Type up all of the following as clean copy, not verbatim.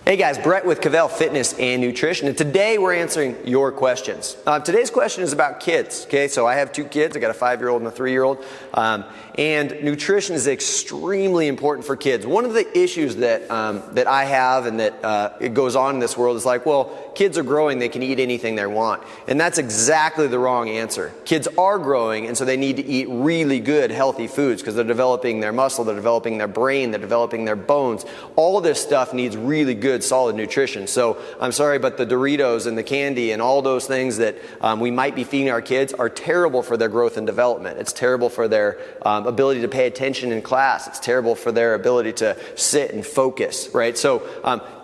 Hey guys, Brett with Kvell Fitness and Nutrition, and today we're answering your questions. Today's question is about kids, okay? So I have two kids, I got a 5-year-old and a 3-year-old, and nutrition is extremely important for kids. One of the issues that I have and that it goes on in this world is like, well, kids are growing, they can eat anything they want. And that's exactly the wrong answer. Kids are growing, and so they need to eat really good, healthy foods because they're developing their muscle, they're developing their brain, they're developing their bones. All this stuff needs really good, solid nutrition. So I'm sorry, but the Doritos and the candy and all those things that we might be feeding our kids are terrible for their growth and development. It's terrible for their ability to pay attention in class. It's terrible for their ability to sit and focus, right? So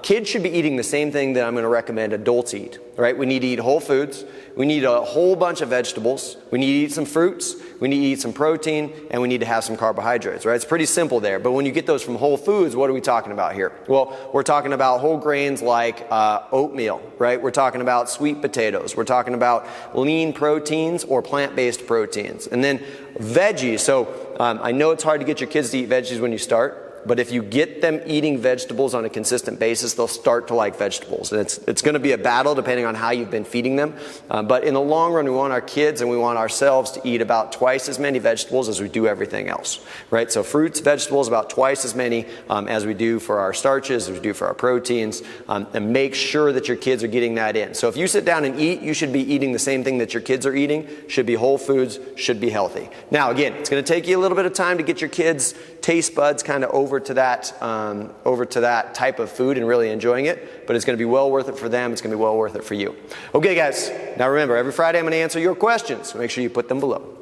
kids should be eating the same thing that I'm going to recommend adults eat, right? We need to eat whole foods. We need a whole bunch of vegetables. We need to eat some fruits. We need to eat some protein, and we need to have some carbohydrates, right? It's pretty simple there. But when you get those from whole foods, what are we talking about here? Well, we're talking about whole grains like oatmeal, right? We're talking about sweet potatoes. We're talking about lean proteins or plant-based proteins. And then veggies. So I know it's hard to get your kids to eat veggies when you start. But if you get them eating vegetables on a consistent basis, they'll start to like vegetables. And it's going to be a battle depending on how you've been feeding them. But in the long run, we want our kids and we want ourselves to eat about twice as many vegetables as we do everything else, right? So fruits, vegetables, about twice as many as we do for our starches, as we do for our proteins, and make sure that your kids are getting that in. So if you sit down and eat, you should be eating the same thing that your kids are eating, should be whole foods, should be healthy. Now, again, it's going to take you a little bit of time to get your kids' taste buds kind of over to that type of food and really enjoying it, but it's going to be well worth it for them. It's going to be well worth it for you. Okay, guys. Now remember, every Friday I'm going to answer your questions. So make sure you put them below.